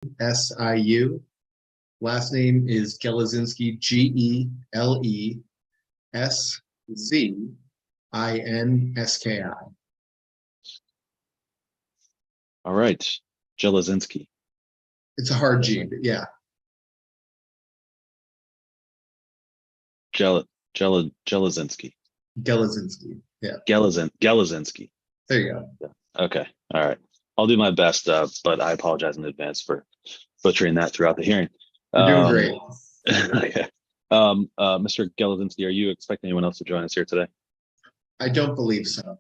Siu. Last name is Gelezinski, Geleszynski. All right, Gelezinski. It's a hard G, but yeah. Gelezinski. Gelezinski. Yeah. Gelezinski. There you go. Yeah. Okay. All right. I'll do my best, but I apologize in advance for butchering that throughout the hearing. You're doing great. Okay. Mr. Gelezinski, are you expecting anyone else to join us here today? I don't believe so.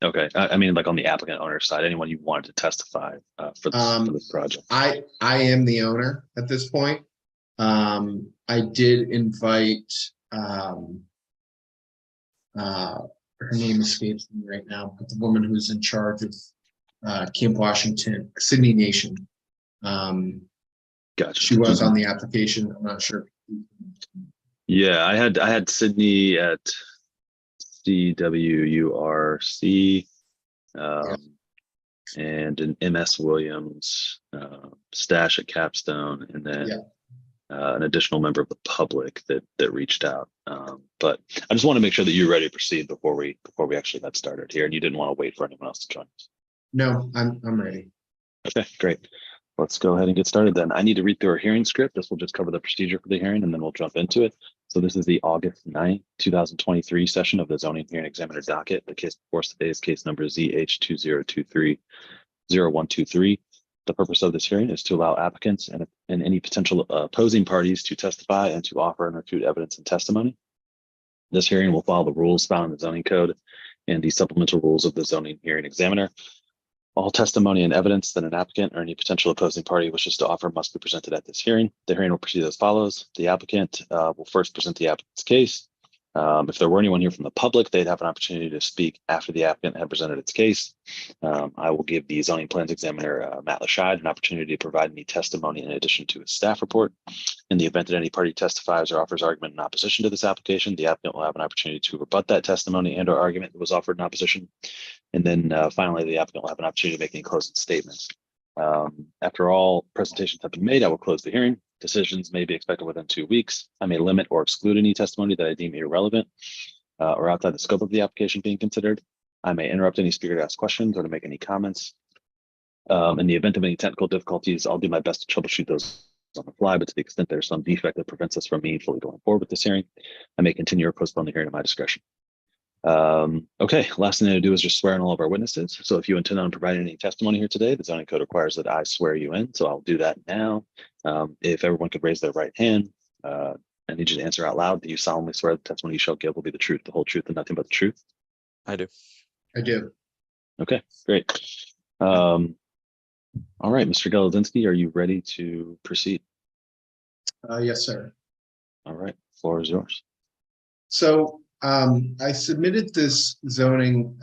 Okay. I mean, like on the applicant owner side, anyone you wanted to testify for this project? I am the owner at this point. I did invite her name escapes me right now, but the woman who's in charge of Camp Washington, Sydney Nation. Gotcha. She was on the application. I'm not sure. Yeah, I had Sydney at CWURC, and an MS Williams, Stash at Capstone, and then an additional member of the public that reached out. But I just want to make sure that you're ready to proceed before we actually got started here, and you didn't want to wait for anyone else to join us. No, I'm ready. Okay, great. Let's go ahead and get started then. I need to read through our hearing script. This will just cover the procedure for the hearing, and then we'll jump into it. So this is the August 9th, 2023 session of the Zoning Hearing Examiner docket. The case before us today is case number ZH20230123. The purpose of this hearing is to allow applicants and any potential opposing parties to testify and to offer and refute evidence and testimony. This hearing will follow the rules found in the zoning code and the supplemental rules of the Zoning Hearing Examiner. All testimony and evidence that an applicant or any potential opposing party wishes to offer must be presented at this hearing. The hearing will proceed as follows. The applicant will first present the applicant's case. If there were anyone here from the public, they'd have an opportunity to speak after the applicant had presented its case. I will give the zoning plans examiner, Matt Lascheid, an opportunity to provide any testimony in addition to his staff report. In the event that any party testifies or offers argument in opposition to this application, the applicant will have an opportunity to rebut that testimony and or argument that was offered in opposition. And then finally, the applicant will have an opportunity to make any closing statements. After all presentations have been made, I will close the hearing. Decisions may be expected within 2 weeks. I may limit or exclude any testimony that I deem irrelevant or outside the scope of the application being considered. I may interrupt any speaker to ask questions or to make any comments. In the event of any technical difficulties, I'll do my best to troubleshoot those on the fly, but to the extent there's some defect that prevents us from meaningfully going forward with this hearing, I may continue or postpone the hearing at my discretion. Okay, last thing to do is just swear in all of our witnesses. So if you intend on providing any testimony here today, the zoning code requires that I swear you in. So I'll do that now. If everyone could raise their right hand, I need you to answer out loud. Do you solemnly swear the testimony you shall give will be the truth, the whole truth, and nothing but the truth? I do. I do. Okay, great. All right, Mr. Gelezinski, are you ready to proceed? Yes, sir. All right, floor is yours. So I submitted this zoning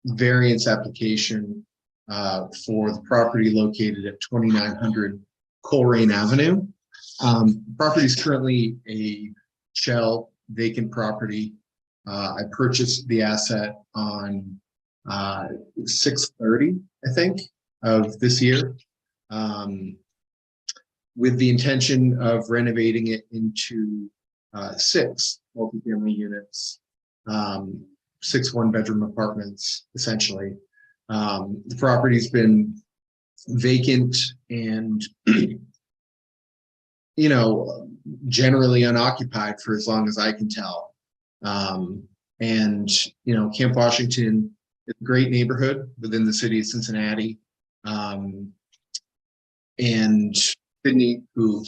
variance application for the property located at 2900 Colerain Avenue. The property is currently a shell vacant property. I purchased the asset on 6/30, I think, of this year, with the intention of renovating it into 6 multifamily units, 6 one-bedroom apartments, essentially. The property's been vacant and, generally unoccupied for as long as I can tell. Camp Washington is a great neighborhood within the city of Cincinnati. And Sydney, who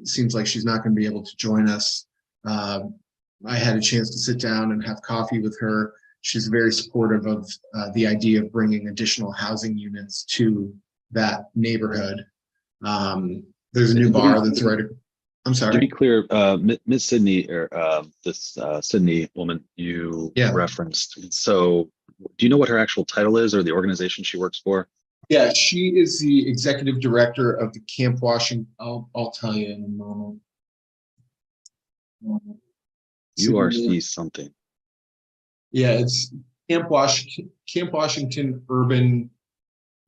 seems like she's not going to be able to join us. I had a chance to sit down and have coffee with her. She's very supportive of the idea of bringing additional housing units to that neighborhood. There's a new bar that's right. I'm sorry. To be clear, Ms. Sydney, or this Sydney woman you referenced. So, do you know what her actual title is or the organization she works for? Yeah, she is the executive director of the Camp Washington. I'll tell you in a moment. URC something. Yeah, it's Camp Washington Urban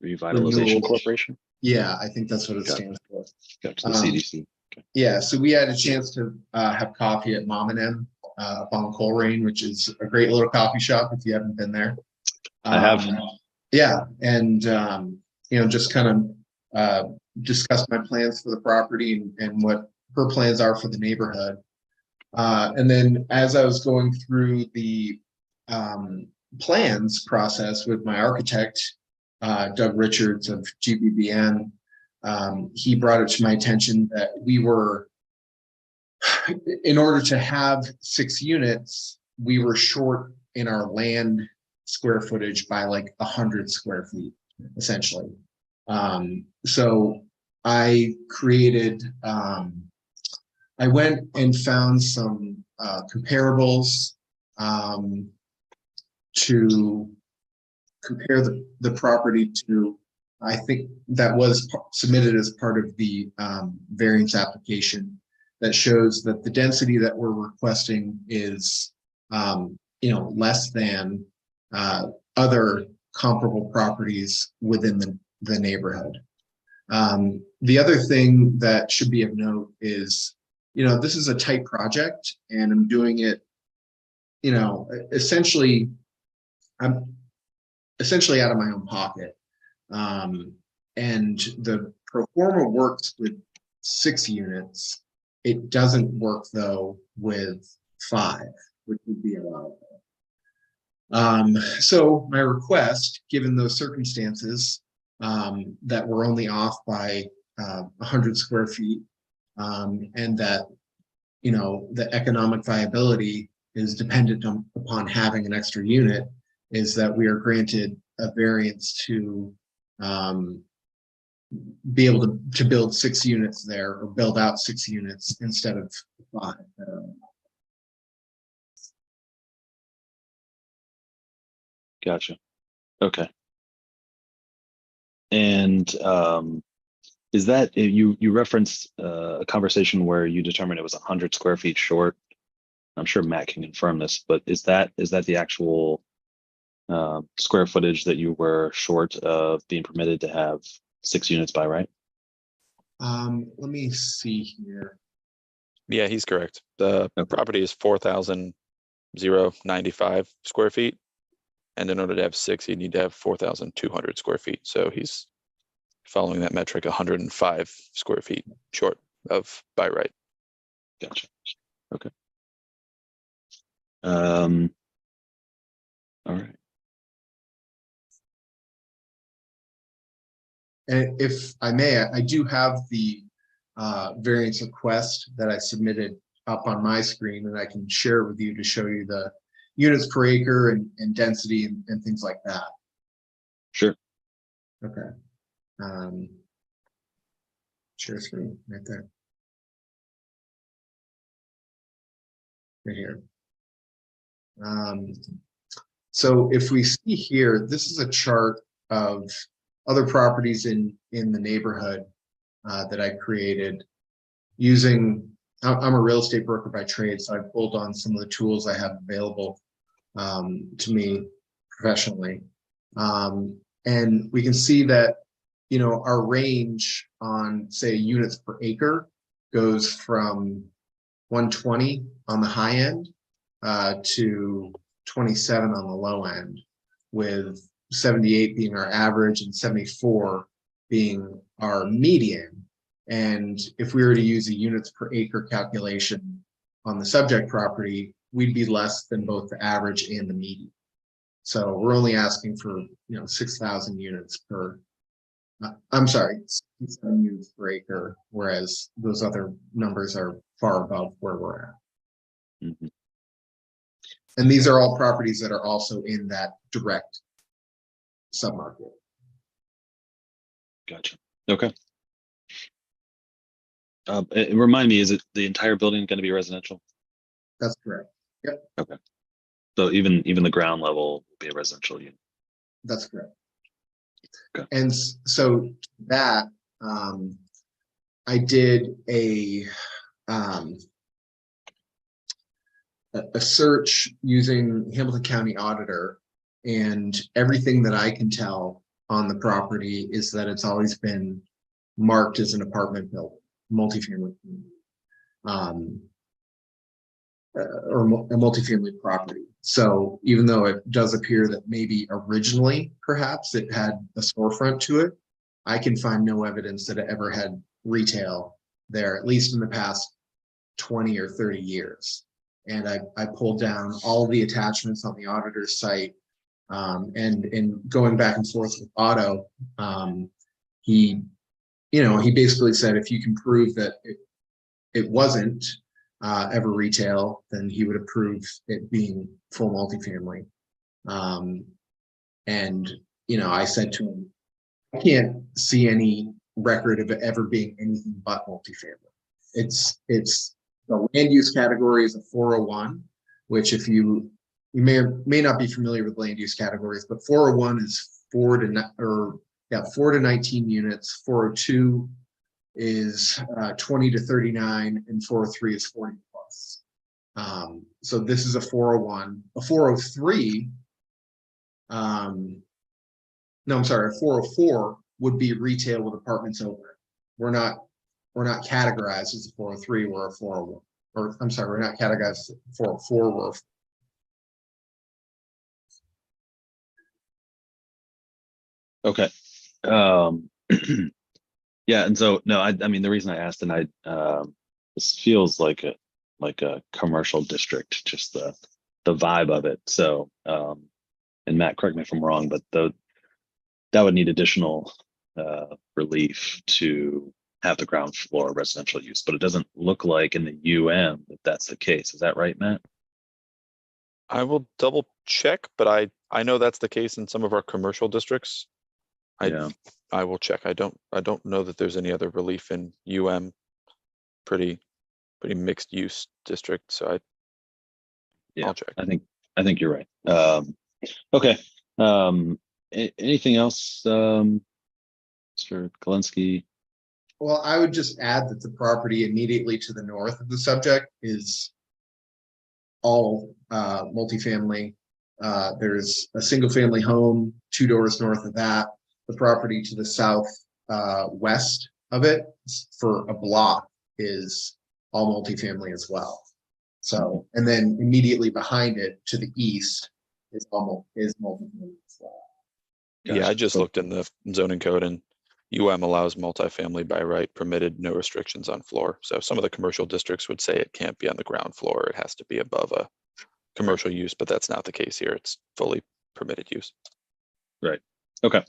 Revitalization Corporation. Yeah, I think that's what it Got stands for. Gotcha. The CDC. Yeah, so we had a chance to have coffee at Mom and M up on Colerain, which is a great little coffee shop if you haven't been there. I have. Yeah, and just kind of discuss my plans for the property and what her plans are for the neighborhood. And then as I was going through the plans process with my architect, Doug Richards of GBBN, he brought it to my attention that we were, in order to have 6 units, we were short in our land square footage by like 100 square feet, essentially. So I created, I went and found some comparables to compare the property to, I think that was submitted as part of the variance application, that shows that the density that we're requesting is less than other comparable properties within the neighborhood. The other thing that should be of note is, this is a tight project, and I'm doing it, essentially, I'm essentially out of my own pocket. And the pro forma works with 6 units. It doesn't work though with 5, which would be allowable. So my request, given those circumstances, that we're only off by 100 square feet, and that the economic viability is dependent upon having an extra unit, is that we are granted a variance to be able to build 6 units there, or build out 6 units instead of 5. Gotcha. Okay. And is that, you referenced a conversation where you determined it was 100 square feet short? I'm sure Matt can confirm this, but is that the actual square footage that you were short of being permitted to have 6 units by right? Let me see here. Yeah, he's correct. The property is 4,095 square feet. And in order to have 6, you need to have 4,200 square feet. So he's following that metric 105 square feet short of by right. Gotcha. Okay. All right. And if I may, I do have the variance request that I submitted up on my screen, and I can share it with you to show you the units per acre and density and things like that. Sure. Okay. Share screen right there. Right here. So if we see here, this is a chart of other properties in the neighborhood that I created using, I'm a real estate broker by trade, so I pulled on some of the tools I have available to me professionally. And we can see that, our range on, say, units per acre goes from 120 on the high end to 27 on the low end, with 78 being our average and 74 being our median. And if we were to use a units per acre calculation on the subject property, we'd be less than both the average and the median. So we're only asking for 6,000 units per, I'm sorry, 6,000 units per acre, whereas those other numbers are far above where we're at. Mm-hmm. And these are all properties that are also in that direct submarket. Gotcha. Okay. Remind me, is it the entire building going to be residential? That's correct. Yep. Okay. So even the ground level will be a residential unit. That's correct. Okay. And so that I did a search using Hamilton County Auditor, and everything that I can tell on the property is that it's always been marked as an apartment building, multifamily community, um, or a multifamily property. So even though it does appear that maybe originally perhaps it had a storefront to it, I can find no evidence that it ever had retail there, at least in the past 20 or 30 years. And I pulled down all the attachments on the auditor's site, and in going back and forth with Otto, he basically said if you can prove that it wasn't ever retail, then he would approve it being full multifamily. And I said to him, I can't see any record of it ever being anything but multifamily. It's the land use category is a 401, which if you may not be familiar with land use categories, but 401 is 4 to 19 units. 402 is 20 to 39, and 403 is 40 plus. So this is a 401. A 403, no, I'm sorry, a 404 would be retail with apartments over it. We're not categorized as a 403, we're a 401. Or I'm sorry, we're not categorized as a 404, we're Okay. Yeah, and so no, I mean the reason I asked, and this feels like a commercial district, just the vibe of it. So and Matt, correct me if I'm wrong, but that would need additional relief to have the ground floor residential use, but it doesn't look like in the that that's the case. Is that right, Matt? I will double check, but I know that's the case in some of our commercial districts. I will check. I don't know that there's any other relief in pretty mixed use district. So I'll check. I think you're right. Okay. Anything else, Mr. Kalinsky? Well, I would just add that the property immediately to the north of the subject is all multifamily. There's a single family home 2 doors north of that. The property to the south west of it for a block is all multifamily as well. So, and then immediately behind it to the east is multifamily as well. Yeah, I just looked in the zoning code, and allows multifamily by right, permitted, no restrictions on floor. So some of the commercial districts would say it can't be on the ground floor. It has to be above a commercial use, but that's not the case here. It's fully permitted use. Right. Okay.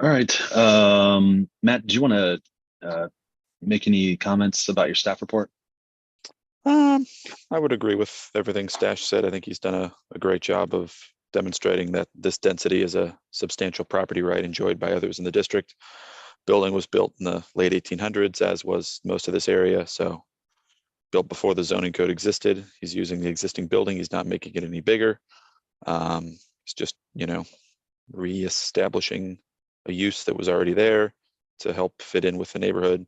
All right. Matt, do you want to make any comments about your staff report? I would agree with everything Stash said. I think he's done a great job of demonstrating that this density is a substantial property right enjoyed by others in the district. Building was built in the late 1800s, as was most of this area. So built before the zoning code existed. He's using the existing building. He's not making it any bigger. It's just, reestablishing a use that was already there to help fit in with the neighborhood.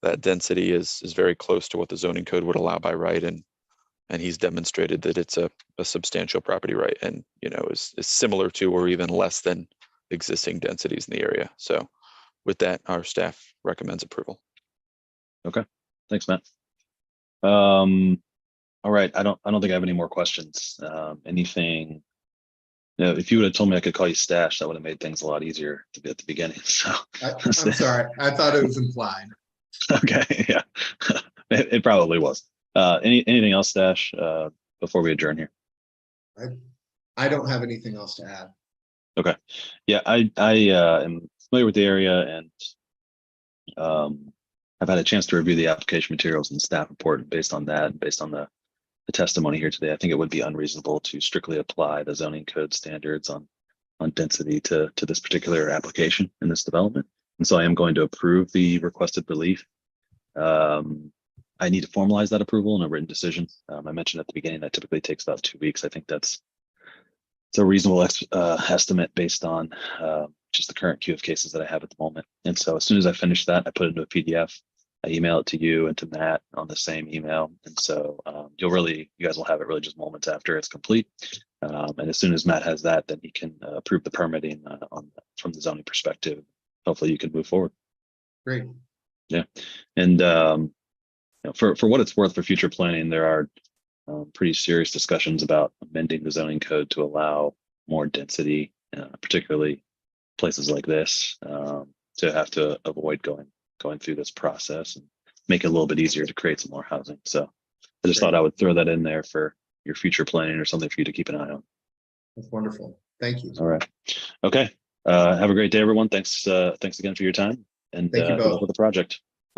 That density is very close to what the zoning code would allow by right, and he's demonstrated that it's a substantial property right, and is similar to or even less than existing densities in the area. So with that, our staff recommends approval. Okay, thanks, Matt. All right, I don't think I have any more questions. Anything? If you would have told me I could call you Stash, that would have made things a lot easier to be at the beginning. So I'm sorry, I thought it was implied. Okay, yeah, it probably was. Anything else, Stash, before we adjourn here? I don't have anything else to add. Okay, yeah, I am familiar with the area, and I've had a chance to review the application materials and staff report. Based on that, based on the testimony here today, I think it would be unreasonable to strictly apply the zoning code standards on density to this particular application in this development. And so I am going to approve the requested relief. I need to formalize that approval in a written decision. I mentioned at the beginning that typically takes about 2 weeks. I think it's a reasonable estimate based on just the current queue of cases that I have at the moment. And so as soon as I finish that, I put it into a PDF. I email it to you and to Matt on the same email. And so you guys will have it really just moments after it's complete. And as soon as Matt has that, then he can approve the permitting from the zoning perspective, hopefully you can move forward. Great. And for what it's worth, for future planning, there are pretty serious discussions about amending the zoning code to allow more density, particularly places like this, to have to avoid going through this process and make it a little bit easier to create some more housing. So I just thought I would throw that in there for your future planning or something for you to keep an eye on. That's wonderful. Thank you. All right. Okay. Have a great day, everyone. Thanks again for your time, and Thank you good luck both. with the project.